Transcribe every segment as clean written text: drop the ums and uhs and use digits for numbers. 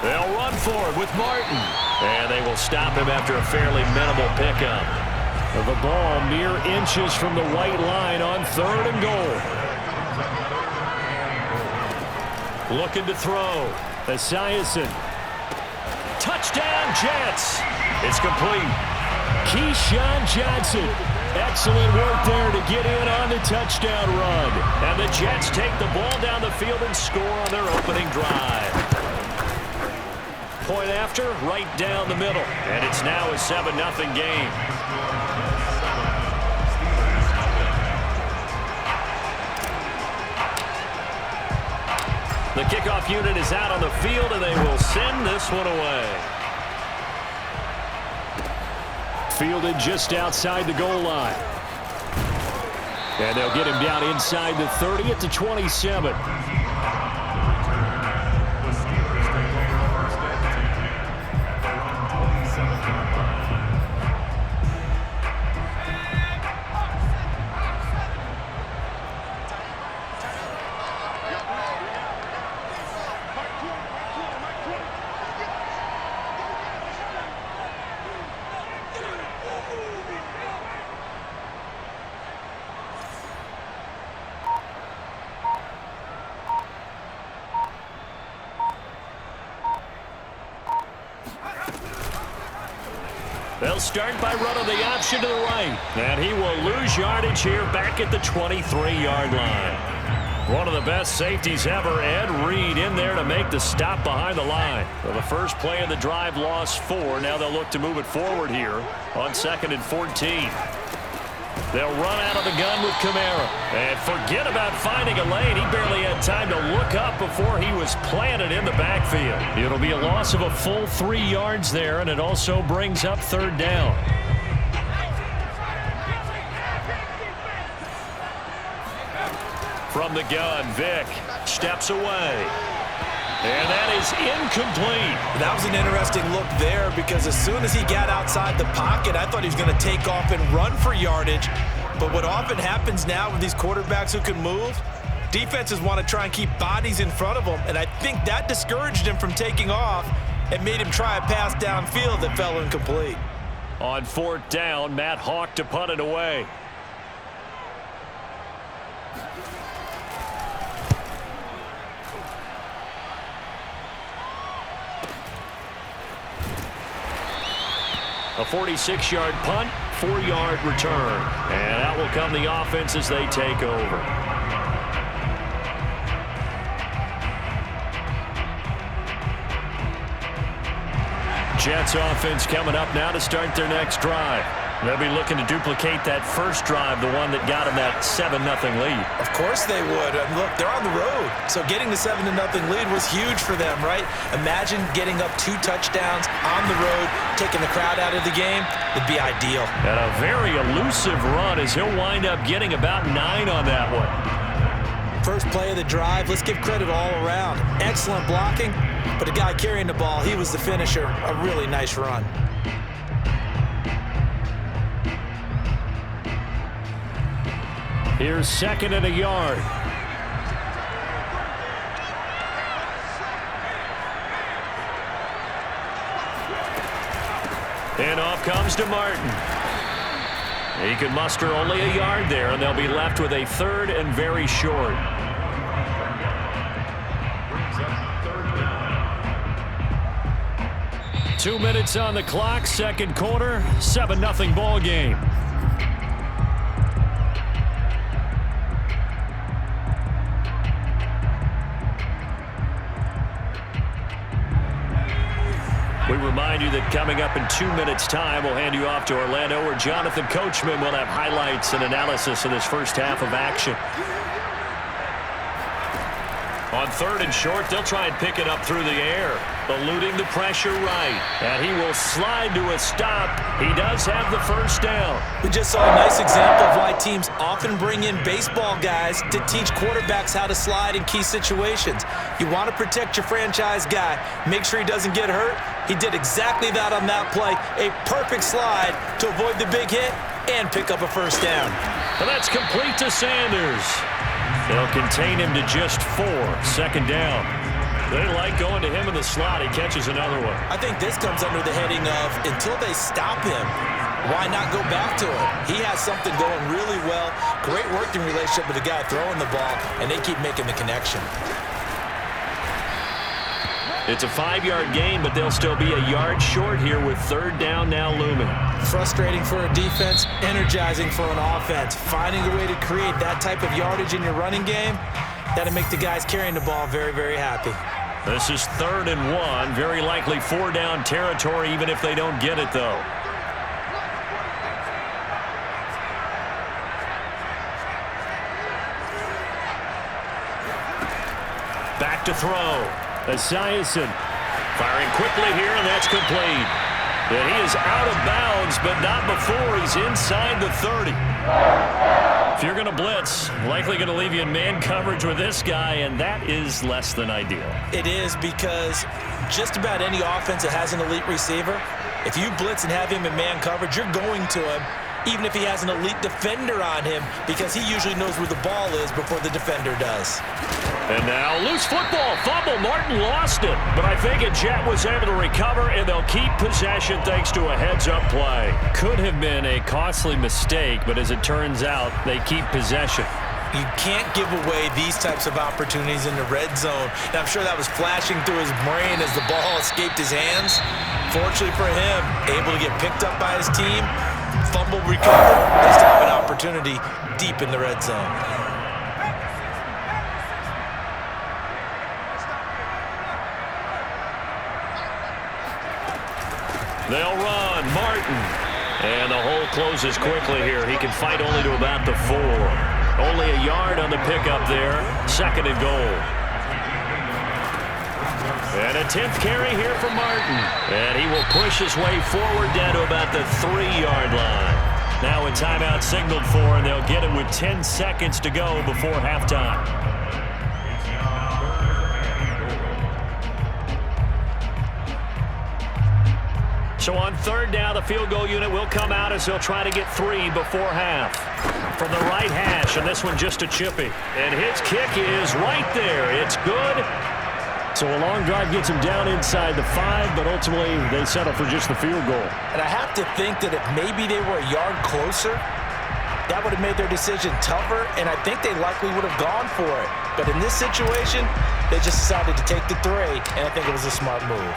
They'll run for it with Martin. And they will stop him after a fairly minimal pickup. The ball mere inches from the white line on 3rd and goal. Looking to throw. Esiason. Touchdown, Jets. It's complete. Keyshawn Johnson. Excellent work there to get in on the touchdown run. And the Jets take the ball down the field and score on their opening drive. Point after, right down the middle. And it's now a 7-0 game. The kickoff unit is out on the field, and they will send this one away. Fielded just outside the goal line. And they'll get him down inside the 30 at the 27. They'll start by running the option to the right. And he will lose yardage here back at the 23-yard line. One of the best safeties ever, Ed Reed, in there to make the stop behind the line. For the first play of the drive, lost 4. Now they'll look to move it forward here on 2nd and 14. They'll run out of the gun with Kamara. And forget about finding a lane. He barely had time to look up before he was planted in the backfield. It'll be a loss of a full 3 yards there, and it also brings up 3rd down. From the gun, Vick steps away. And that is incomplete. That was an interesting look there because as soon as he got outside the pocket, I thought he was going to take off and run for yardage. But what often happens now with these quarterbacks who can move, defenses want to try and keep bodies in front of them. And I think that discouraged him from taking off and made him try a pass downfield that fell incomplete. On 4th down, Matt Hawk to punt it away. A 46-yard punt, 4-yard return. And out will come the offense as they take over. Jets offense coming up now to start their next drive. They'll be looking to duplicate that first drive, the one that got them that 7-0 lead. Of course they would. And look, they're on the road. So getting the 7-0 lead was huge for them, right? Imagine getting up 2 touchdowns on the road, taking the crowd out of the game. It'd be ideal. And a very elusive run as he'll wind up getting about 9 on that one. First play of the drive, let's give credit all around. Excellent blocking, but the guy carrying the ball, he was the finisher. A really nice run. Here's 2nd and a yard. And off comes to Martin. He can muster only a yard there, and they'll be left with a 3rd and very short. Two minutes on the clock, 2nd quarter, 7-0 ball game. We remind you that coming up in 2 minutes' time, we'll hand you off to Orlando, where Jonathan Coachman will have highlights and analysis of this first half of action. On 3rd and short, they'll try and pick it up through the air, eluding the pressure right. And he will slide to a stop. He does have the first down. We just saw a nice example of why teams often bring in baseball guys to teach quarterbacks how to slide in key situations. You want to protect your franchise guy. Make sure he doesn't get hurt. He did exactly that on that play. A perfect slide to avoid the big hit and pick up a first down. And that's complete to Sanders. They'll contain him to just 4. 2nd down. They like going to him in the slot. He catches another one. I think this comes under the heading of until they stop him, why not go back to him? He has something going really well. Great working relationship with the guy throwing the ball, and they keep making the connection. It's a 5-yard gain, but they'll still be a yard short here with third down now looming. Frustrating for a defense, energizing for an offense. Finding a way to create that type of yardage in your running game, that'll make the guys carrying the ball very, very happy. This is 3rd and 1. Very likely 4-down territory, even if they don't get it, though. Back to throw. Esiason firing quickly here, and that's complete. And he is out of bounds, but not before he's inside the 30. If you're going to blitz, likely going to leave you in man coverage with this guy, and that is less than ideal. It is, because just about any offense that has an elite receiver, if you blitz and have him in man coverage, you're going to him, even if he has an elite defender on him, because he usually knows where the ball is before the defender does. And now loose football fumble. Martin lost it, but I think Jet was able to recover, and they'll keep possession thanks to a heads-up play. Could have been a costly mistake, but as it turns out, they keep possession. You can't give away these types of opportunities in the red zone. And I'm sure that was flashing through his brain as the ball escaped his hands. Fortunately for him, able to get picked up by his team, fumble recovered, they still have an opportunity deep in the red zone. They'll run. Martin. And the hole closes quickly here. He can fight only to about the 4. Only a yard on the pickup there. 2nd and goal. And a 10th carry here for Martin. And he will push his way forward down to about the 3-yard line. Now a timeout signaled for, and they'll get it with 10 seconds to go before halftime. So on 3rd down, the field goal unit will come out as they'll try to get 3 before half. From the right hash, and this one just a chippy. And his kick is right there. It's good. So a long drive gets him down inside the 5, but ultimately they settle for just the field goal. And I have to think that if maybe they were a yard closer, that would have made their decision tougher, and I think they likely would have gone for it. But in this situation, they just decided to take the 3, and I think it was a smart move.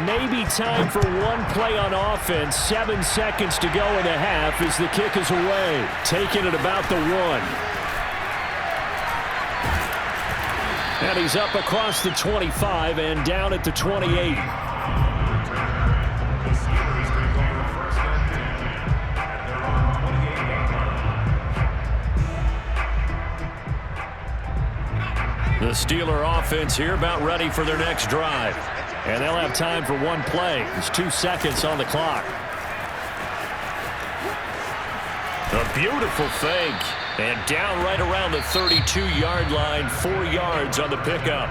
Maybe time for one play on offense. 7 seconds to go in the half as the kick is away. Taking it about the 1. And he's up across the 25 and down at the 28. The Steeler offense here about ready for their next drive. And they'll have time for one play. There's 2 seconds on the clock. A beautiful fake. And down right around the 32-yard line, 4 yards on the pickup.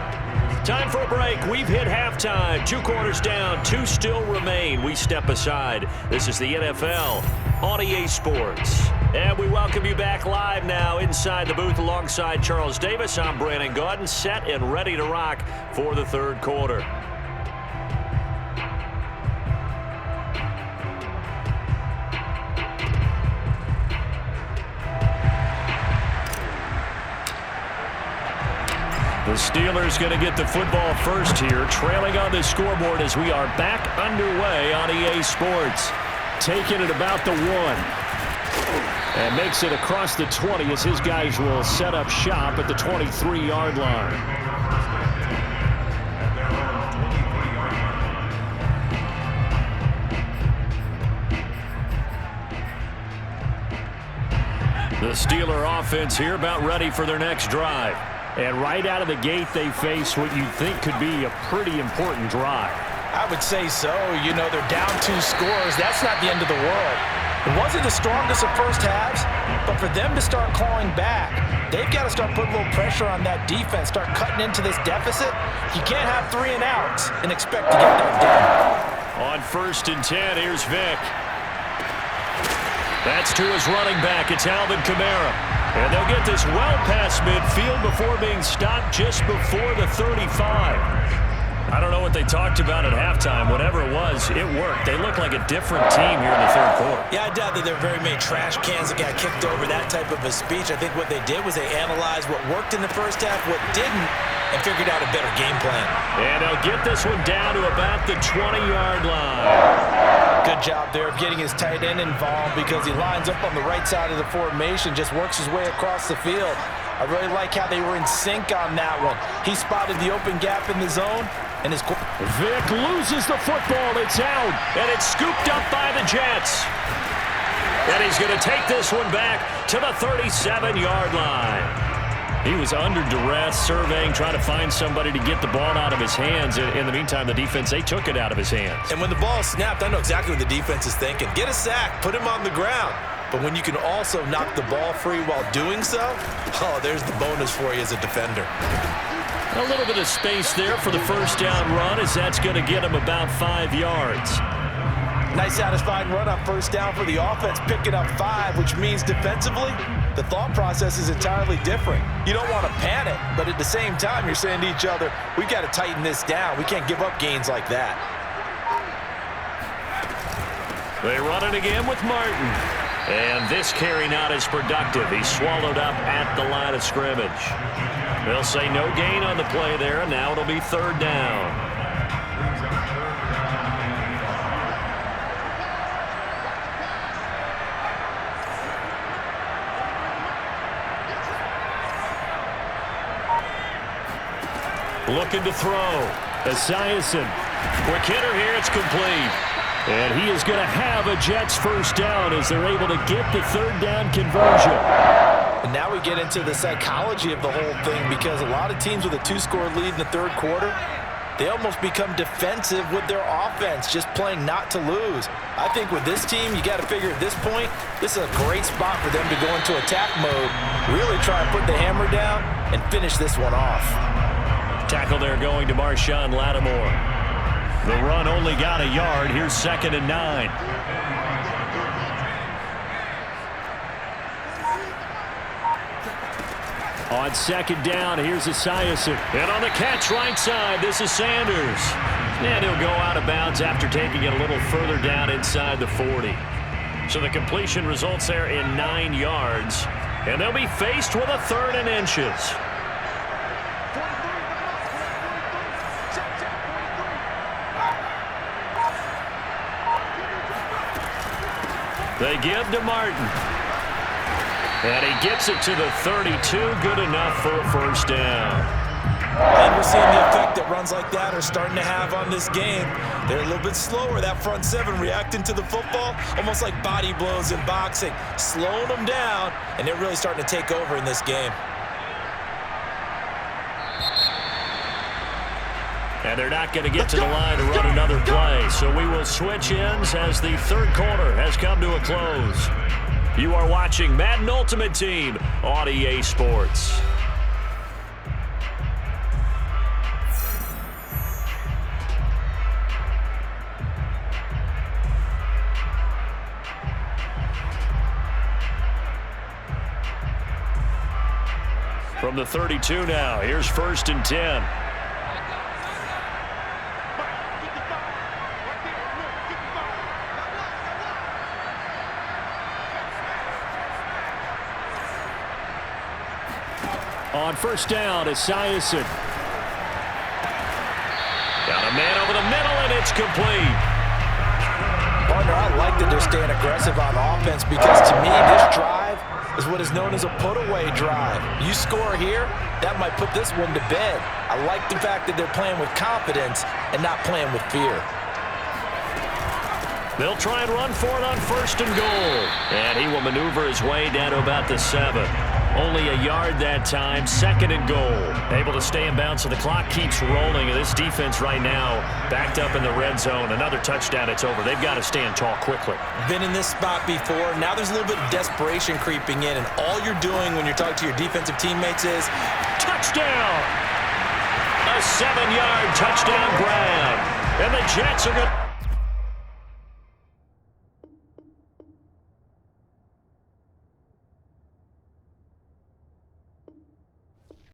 Time for a break. We've hit halftime. 2 quarters down, 2 still remain. We step aside. This is the NFL on EA Sports. And we welcome you back live now inside the booth alongside Charles Davis. I'm Brandon Gaudin, set and ready to rock for the 3rd quarter. The Steelers going to get the football first here, trailing on the scoreboard as we are back underway on EA Sports. Taking it about the 1. And makes it across the 20 as his guys will set up shop at the 23-yard line. The Steeler offense here about ready for their next drive. And right out of the gate, they face what you think could be a pretty important drive. I would say so. You know, they're down 2 scores. That's not the end of the world. It wasn't the strongest of first halves, but for them to start clawing back, they've got to start putting a little pressure on that defense, start cutting into this deficit. You can't have 3 and outs and expect to get that done. On 1st and 10, here's Vick. That's to his running back. It's Alvin Kamara. And they'll get this well past midfield before being stopped just before the 35. I don't know what they talked about at halftime. Whatever it was, it worked. They look like a different team here in the third quarter. Yeah, I doubt that there are very many trash cans that got kicked over, that type of a speech. I think what they did was they analyzed what worked in the first half, what didn't, and figured out a better game plan. And they'll get this one down to about the 20-yard line. Good job there of getting his tight end involved because he lines up on the right side of the formation, just works his way across the field. I really like how they were in sync on that one. He spotted the open gap in the zone, and Vic loses the football. It's out, and it's scooped up by the Jets. And he's going to take this one back to the 37-yard line. He was under duress, surveying, trying to find somebody to get the ball out of his hands. In the meantime, the defense, they took it out of his hands. And when the ball is snapped, I know exactly what the defense is thinking. Get a sack, put him on the ground. But when you can also knock the ball free while doing so, oh, there's the bonus for you as a defender. A little bit of space there for the first down run, as that's going to get him about 5 yards. Nice satisfying run on first down for the offense, picking up 5, which means defensively, the thought process is entirely different. You don't want to panic, but at the same time, you're saying to each other, we've got to tighten this down. We can't give up gains like that. They run it again with Martin. And this carry not as productive. He's swallowed up at the line of scrimmage. They'll say no gain on the play there, and now it'll be third down. Looking to throw. Esiason. Quick hitter here. It's complete. And he is going to have a Jets first down as they're able to get the third down conversion. And now we get into the psychology of the whole thing because a lot of teams with a 2-score lead in the third quarter, they almost become defensive with their offense, just playing not to lose. I think with this team, you got to figure at this point, this is a great spot for them to go into attack mode, really try and put the hammer down and finish this one off. Tackle there going to Marshawn Lattimore. The run only got a yard. Here's 2nd and 9. On 2nd down, here's Esiason. And on the catch right side, this is Sanders. And he'll go out of bounds after taking it a little further down inside the 40. So the completion results there in 9 yards. And they'll be faced with a 3rd and inches. They give to Martin. And he gets it to the 32. Good enough for a first down. And we're seeing the effect that runs like that are starting to have on this game. They're a little bit slower, that front 7 reacting to the football, almost like body blows in boxing, slowing them down, and they're really starting to take over in this game. And they're not going to get to the line to run another play. So we will switch ends as the third quarter has come to a close. You are watching Madden Ultimate Team on EA Sports. From the 32 now, here's 1st and 10. On first down, Esiason. Got a man over the middle, and it's complete. Partner, I like that they're staying aggressive on offense because, to me, this drive is what is known as a put-away drive. You score here, that might put this one to bed. I like the fact that they're playing with confidence and not playing with fear. They'll try and run for it on 1st and goal. And he will maneuver his way down to about the 7. Only a yard that time, 2nd and goal. Able to stay in bounds, so the clock keeps rolling. And this defense right now backed up in the red zone. Another touchdown, it's over. They've got to stand tall quickly. Been in this spot before. Now there's a little bit of desperation creeping in. And all you're doing when you're talking to your defensive teammates is touchdown! A 7-yard touchdown grab. And the Jets are going to...